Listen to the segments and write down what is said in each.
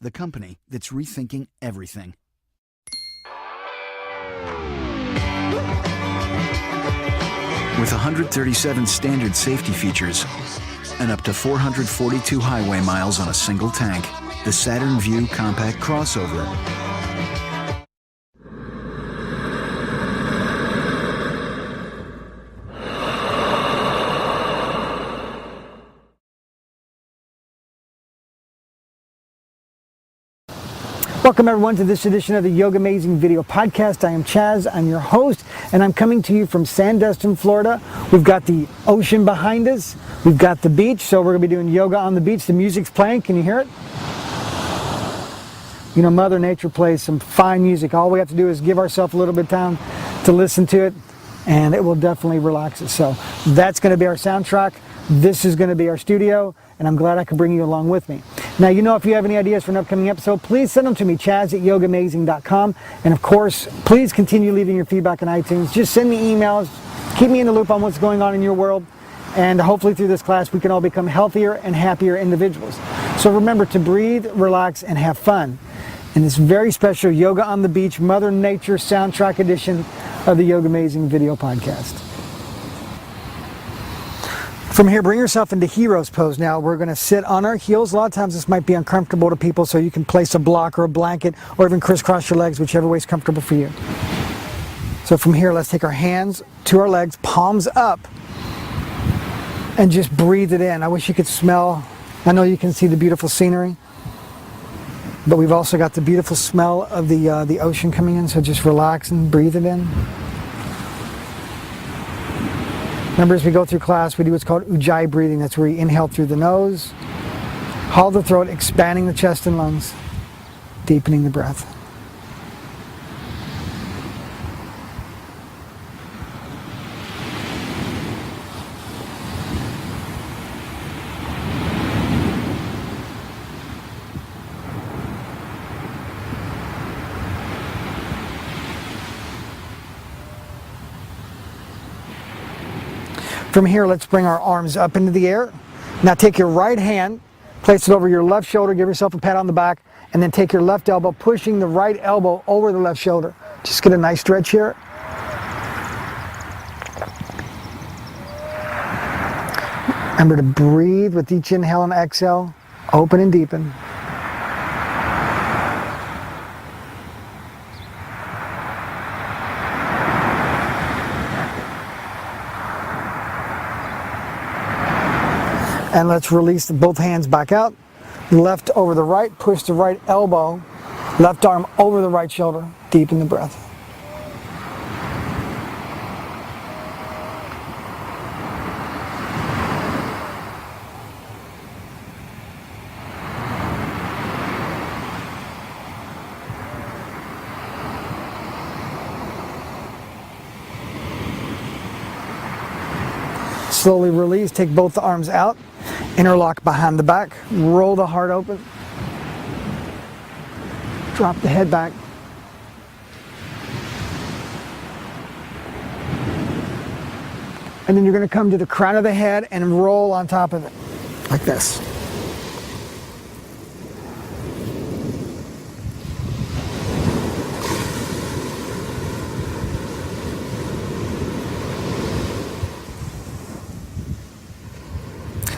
the company that's rethinking everything. With 137 standard safety features and up to 442 highway miles on a single tank, the Saturn Vue Compact Crossover Welcome everyone to this edition of the Yoga Amazing Video Podcast. I am Chaz, I'm your host, and I'm coming to you from Sandestin, Florida. We've got the ocean behind us, we've got the beach, so we're going to be doing yoga on the beach. The music's playing, can you hear it? You know, Mother Nature plays some fine music. All we have to do is give ourselves a little bit of time to listen to it, and it will definitely relax us. So that's going to be our soundtrack. This is going to be our studio, and I'm glad I could bring you along with me. Now, you know, if you have any ideas for an upcoming episode, please send them to me, chaz@yogaamazing.com. And of course, please continue leaving your feedback on iTunes. Just send me emails. Keep me in the loop on what's going on in your world. And hopefully through this class, we can all become healthier and happier individuals. So remember to breathe, relax, and have fun in this very special Yoga on the Beach, Mother Nature soundtrack edition of the Yoga Amazing Video Podcast. From here, bring yourself into hero's pose. Now, we're going to sit on our heels. A lot of times this might be uncomfortable to people, so you can place a block or a blanket or even crisscross your legs, whichever way is comfortable for you. So from here, let's take our hands to our legs, palms up, and just breathe it in. I wish you could smell. I know you can see the beautiful scenery, but we've also got the beautiful smell of the ocean coming in, so just relax and breathe it in. Remember, as we go through class, we do what's called Ujjayi breathing. That's where you inhale through the nose, hollow the throat, expanding the chest and lungs, deepening the breath. From here, let's bring our arms up into the air. Now take your right hand, place it over your left shoulder, give yourself a pat on the back, and then take your left elbow, pushing the right elbow over the left shoulder. Just get a nice stretch here. Remember to breathe with each inhale and exhale, open and deepen. And let's release both hands back out. Left over the right, push the right elbow, left arm over the right shoulder, deepen the breath. Slowly release, take both the arms out. Interlock behind the back, roll the heart open, drop the head back. And then you're going to come to the crown of the head and roll on top of it, like this.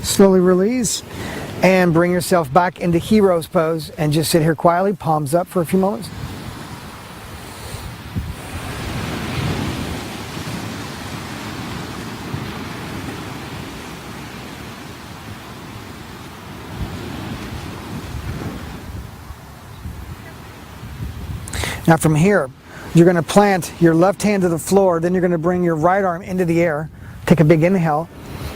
Slowly release and bring yourself back into hero's pose and just sit here quietly, palms up for a few moments. Now from here, you're going to plant your left hand to the floor, then you're going to bring your right arm into the air, take a big inhale,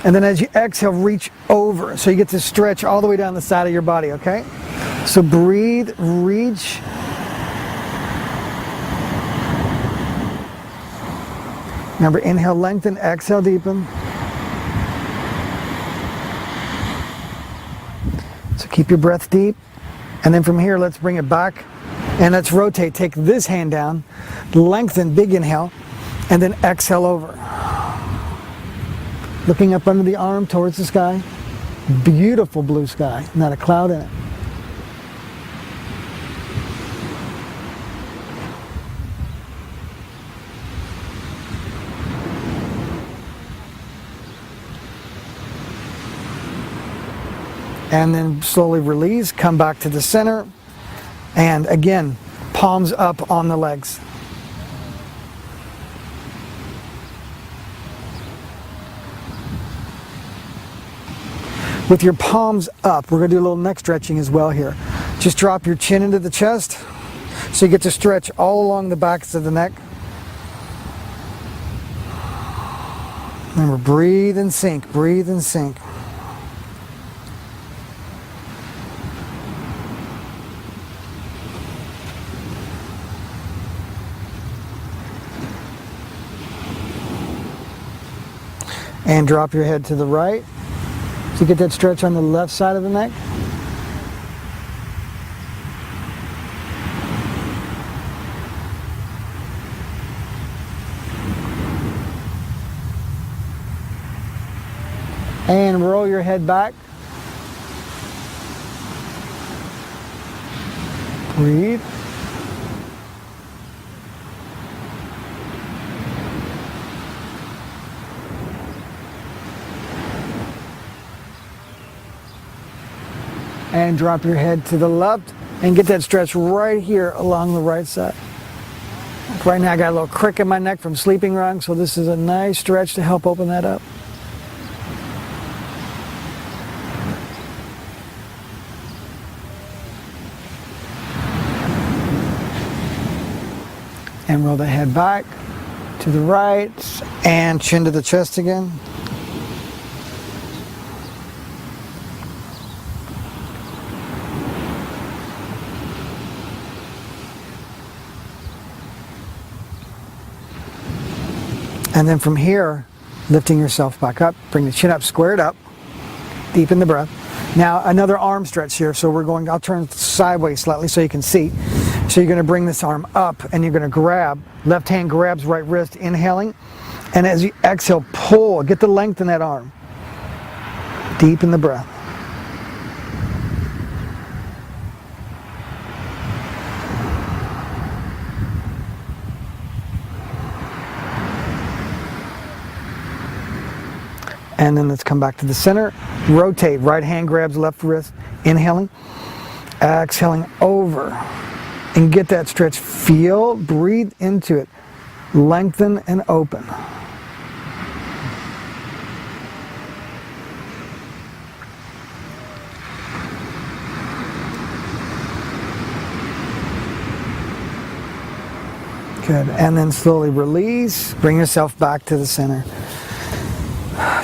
and then as you exhale, reach over. So you get to stretch all the way down the side of your body, okay? So breathe, reach. Remember, inhale, lengthen, exhale, deepen. So keep your breath deep. And then from here, let's bring it back. And let's rotate. Take this hand down, lengthen, big inhale, and then exhale over. Looking up under the arm towards the sky. Beautiful blue sky, not a cloud in it. and then slowly release, come back to the center, and again, palms up on the legs. With your palms up, we're going to do a little neck stretching as well here. Just drop your chin into the chest so you get to stretch all along the backs of the neck. Remember, breathe and sink, breathe and sink. And drop your head to the right. So you get that stretch on the left side of the neck. And roll your head back. Breathe. And drop your head to the left and get that stretch right here along the right side. Right now I got a little crick in my neck from sleeping wrong, so this is a nice stretch to help open that up. And roll the head back to the right and chin to the chest again. And then from here, lifting yourself back up, bring the chin up, squared up, deepen the breath. Now another arm stretch here, so we're going, I'll turn sideways slightly so you can see. So you're going to bring this arm up and you're going to grab, left hand grabs right wrist, inhaling. And as you exhale, pull, get the length in that arm. Deepen the breath. And then let's come back to the center. Rotate, right hand grabs left wrist, inhaling. Exhaling over. And get that stretch. Feel, breathe into it. Lengthen and open. Good. And then slowly release. Bring yourself back to the center.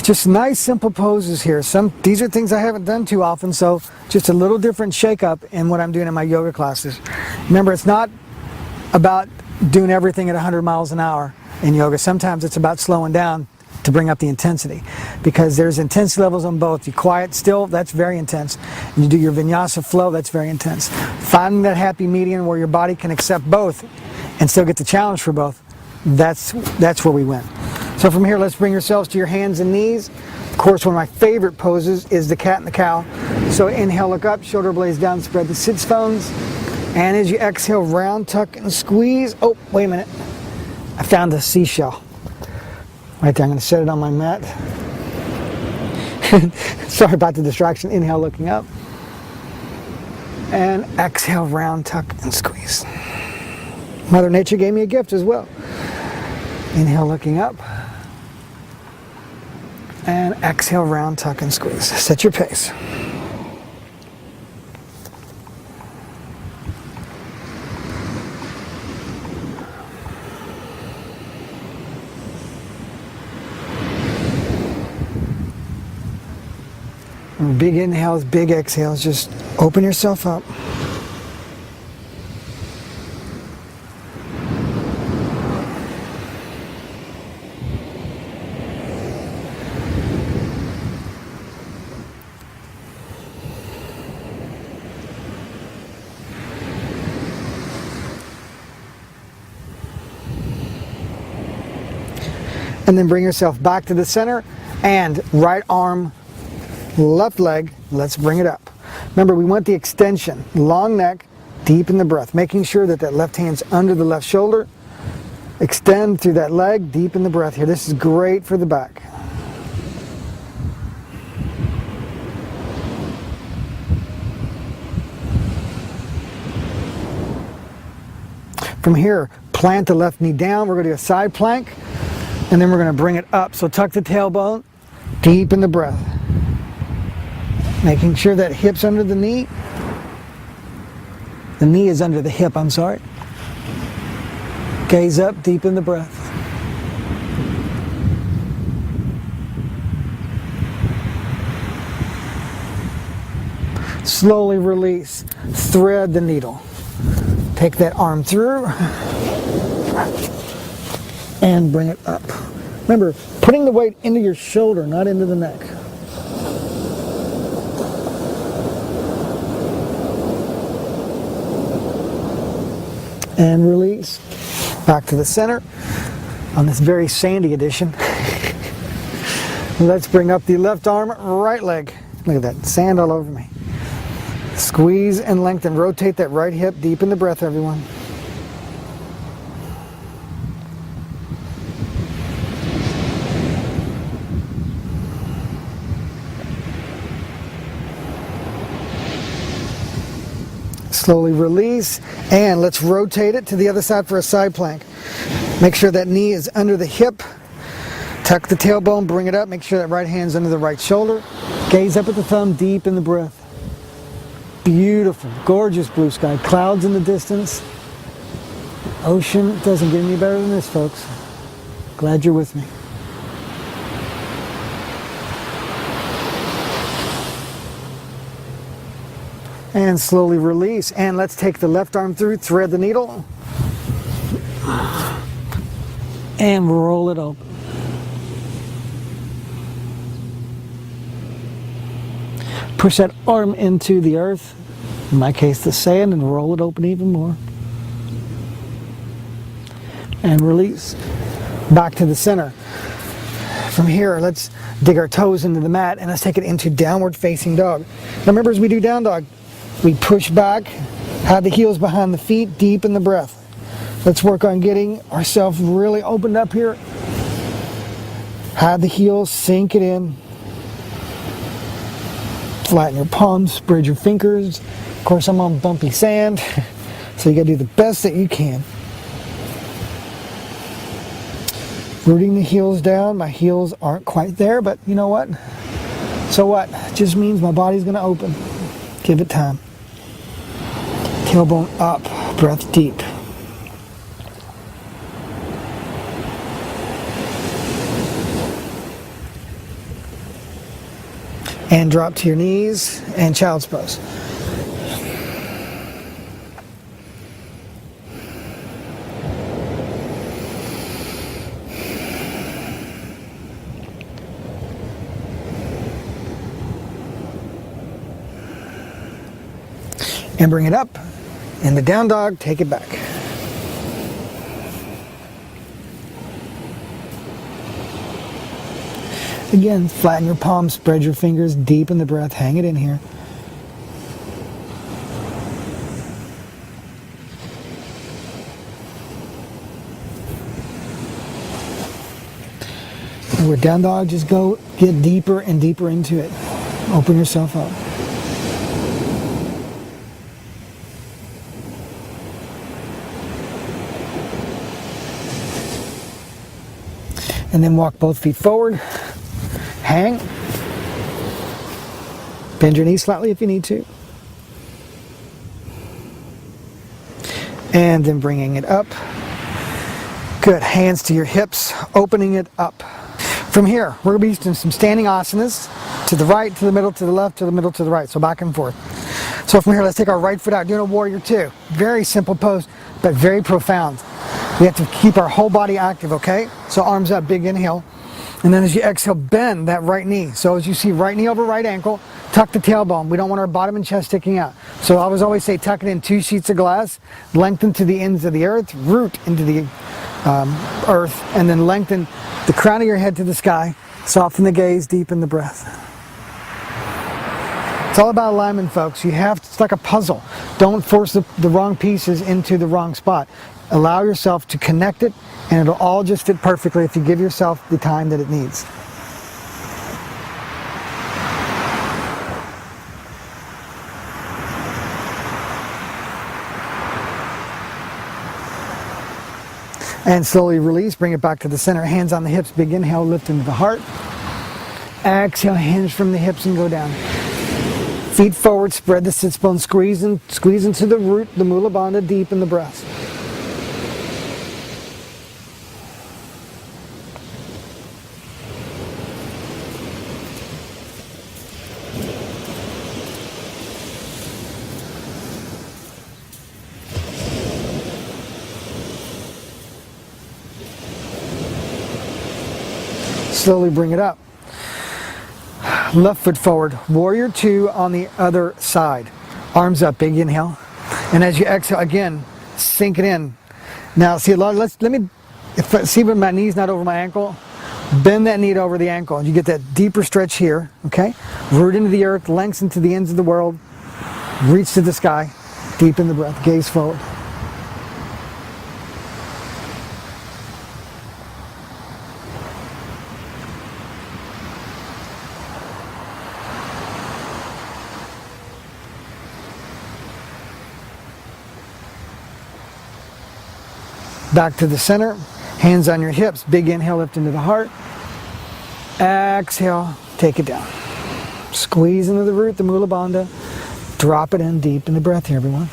Just nice, simple poses here. These are things I haven't done too often, so just a little different shake-up in what I'm doing in my yoga classes. Remember, it's not about doing everything at 100 miles an hour in yoga. Sometimes it's about slowing down to bring up the intensity, because there's intensity levels on both. You quiet still, that's very intense. And you do your vinyasa flow, that's very intense. Finding that happy median where your body can accept both and still get the challenge for both, that's where we win. So from here, let's bring yourselves to your hands and knees. Of course, one of my favorite poses is the cat and the cow. So inhale, look up, shoulder blades down, spread the sits bones. And as you exhale, round, tuck, and squeeze. Oh, wait a minute. I found a seashell. Right there, I'm going to set it on my mat. Sorry about the distraction. Inhale, looking up. And exhale, round, tuck, and squeeze. Mother Nature gave me a gift as well. Inhale, looking up. And exhale, round, tuck, and squeeze. Set your pace. Big inhales, big exhales. Just open yourself up. And then bring yourself back to the center and right arm, left leg, let's bring it up. Remember, we want the extension, long neck, deepen the breath, making sure that that left hand's under the left shoulder. Extend through that leg, deepen the breath here. This is great for the back. From here, plant the left knee down. We're going to do a side plank, and then we're going to bring it up. So tuck the tailbone, deep in the breath. Making sure that hip's under the knee. The knee is under the hip, I'm sorry. Gaze up, deep in the breath. Slowly release. Thread the needle. Take that arm through and bring it up. Remember, putting the weight into your shoulder, not into the neck. And release. Back to the center on this very sandy edition. Let's bring up the left arm, right leg. Look at that, sand all over me. Squeeze and lengthen. Rotate that right hip deep in the breath, everyone. Slowly release, and let's rotate it to the other side for a side plank. Make sure that knee is under the hip. Tuck the tailbone, bring it up. Make sure that right hand's under the right shoulder. Gaze up at the thumb, deep in the breath. Beautiful, gorgeous blue sky. Clouds in the distance. Ocean. It doesn't get any better than this, folks. Glad you're with me. And slowly release. And let's take the left arm through, thread the needle. And roll it open. Push that arm into the earth, in my case the sand, and roll it open even more. And release. Back to the center. From here, let's dig our toes into the mat and let's take it into downward facing dog. Now remember, as we do down dog, we push back, have the heels behind the feet, deep in the breath. Let's work on getting ourselves really opened up here. Have the heels, sink it in. Flatten your palms, spread your fingers. Of course, I'm on bumpy sand, so you gotta do the best that you can. Rooting the heels down. My heels aren't quite there, but you know what? So what? It just means my body's gonna open. Give it time. Tailbone up, breath deep. And drop to your knees and child's pose. And bring it up. In the down dog, take it back. Again, flatten your palms, spread your fingers, deep in the breath, hang it in here. And with down dog, just go get deeper and deeper into it. Open yourself up. And then walk both feet forward. Hang. Bend your knees slightly if you need to. And then bringing it up. Good. Hands to your hips, opening it up. From here, we're going to be doing some standing asanas. To the right, to the middle, to the left, to the middle, to the right. So back and forth. So from here, let's take our right foot out, doing a warrior two. Very simple pose, but very profound. We have to keep our whole body active, okay? So arms up, big inhale. And then as you exhale, bend that right knee. So as you see, right knee over right ankle, tuck the tailbone. We don't want our bottom and chest sticking out. So I always say tuck it in 2 sheets of glass, lengthen to the ends of the earth, root into the earth, and then lengthen the crown of your head to the sky. Soften the gaze, deepen the breath. It's all about alignment, folks. It's like a puzzle. Don't force the wrong pieces into the wrong spot. Allow yourself to connect it, and it'll all just fit perfectly if you give yourself the time that it needs. And slowly release, bring it back to the center. Hands on the hips, big inhale, lift into the heart. Exhale, hinge from the hips and go down. Feet forward, spread the sits bone, squeeze into the root, the Mula Bandha, deep in the breath. Slowly bring it up. Left foot forward. Warrior 2 on the other side. Arms up, big inhale. And as you exhale, again, sink it in. Now, see, let me, see when my knee's not over my ankle, bend that knee over the ankle. And you get that deeper stretch here, okay? Root into the earth, lengthen to the ends of the world. Reach to the sky. Deep in the breath, gaze forward. Back to the center, hands on your hips, big inhale, lift into the heart. Exhale, take it down. Squeeze into the root, the Mula Bandha. Drop it in deep in the breath here, everyone.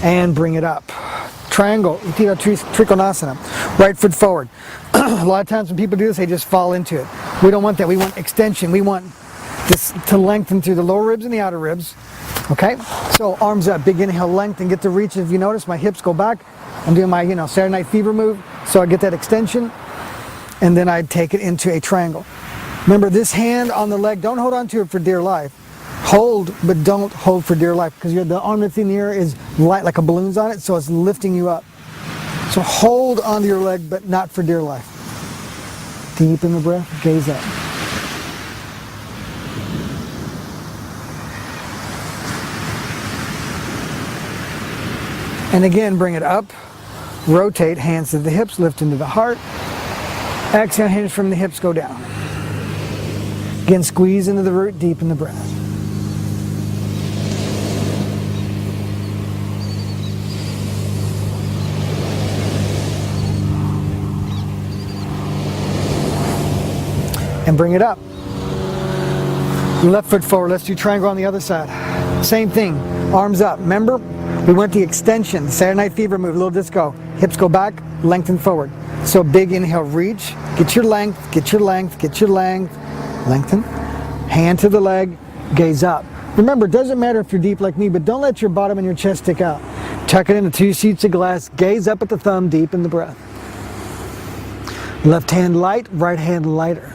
And bring it up. Triangle, Utthita Trikonasana. Right foot forward. A lot of times when people do this, they just fall into it. We don't want that. We want extension. We want this to lengthen through the lower ribs and the outer ribs. Okay? So arms up, big inhale, lengthen, get the reach. If you notice, my hips go back. I'm doing my, Saturday Night Fever move. So I get that extension. And then I take it into a triangle. Remember, this hand on the leg, don't hold on to it for dear life. Hold, but don't hold for dear life, because the arm that's in the air is light, like a balloon's on it, so it's lifting you up. So hold onto your leg, but not for dear life. Deep in the breath, gaze up. And again, bring it up. Rotate, hands to the hips, lift into the heart. Exhale, hinge from the hips, go down. Again, squeeze into the root, deep in the breath. And bring it up. Left foot forward. Let's do triangle on the other side. Same thing. Arms up. Remember, we went the extension. Saturday Night Fever move. Little disco. Hips go back. Lengthen forward. So big inhale. Reach. Get your length. Get your length. Get your length. Lengthen. Hand to the leg. Gaze up. Remember, it doesn't matter if you're deep like me, but don't let your bottom and your chest stick out. Tuck it into 2 sheets of glass. Gaze up at the thumb. Deep in the breath. Left hand light. Right hand lighter.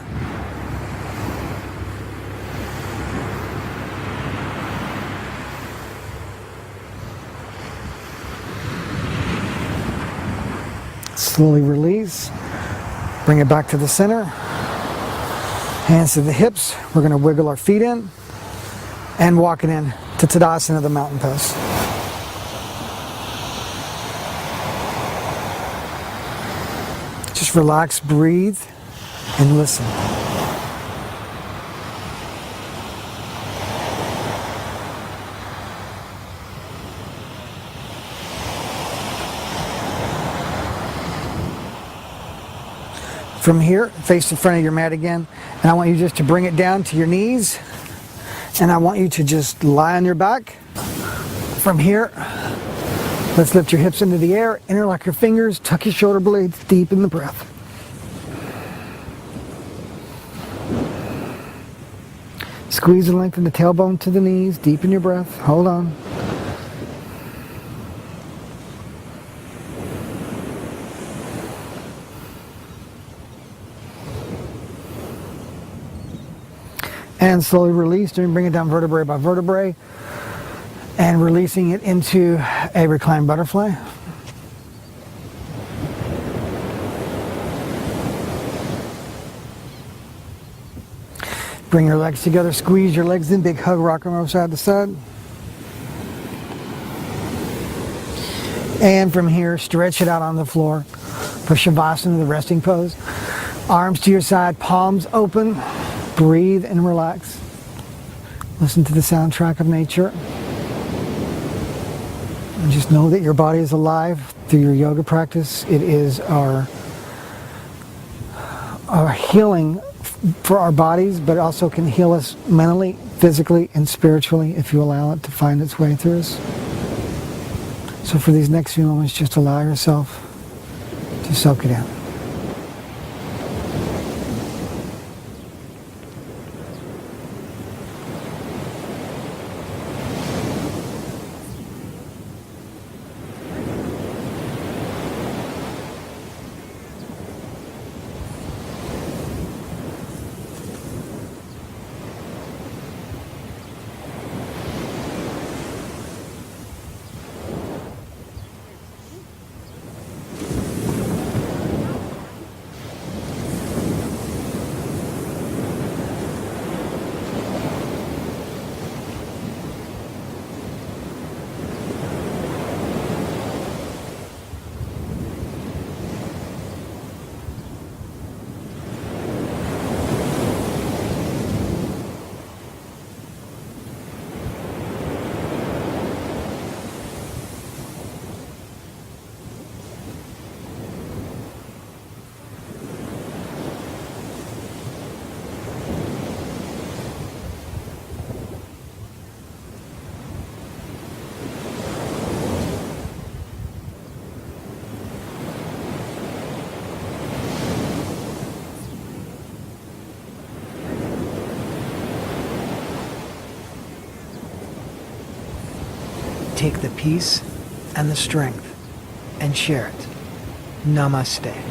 Slowly release, bring it back to the center, hands to the hips. We're going to wiggle our feet in and walk it in to Tadasana, the mountain pose. Just relax, breathe, and listen. From here, face in front of your mat again, and I want you just to bring it down to your knees, and I want you to just lie on your back. From here, let's lift your hips into the air, interlock your fingers, tuck your shoulder blades deep in the breath. Squeeze and lengthen the tailbone to the knees, deep in your breath. Hold on. And slowly release, bring it down vertebrae by vertebrae, and releasing it into a reclined butterfly. Bring your legs together, squeeze your legs in, big hug, rock them over side to side. And from here, stretch it out on the floor. for Shavasana, the resting pose. Arms to your side, palms open. Breathe and relax. Listen to the soundtrack of nature. And just know that your body is alive through your yoga practice. It is our healing for our bodies, but it also can heal us mentally, physically, and spiritually if you allow it to find its way through us. So for these next few moments, just allow yourself to soak it in. Take the peace and the strength and share it. Namaste.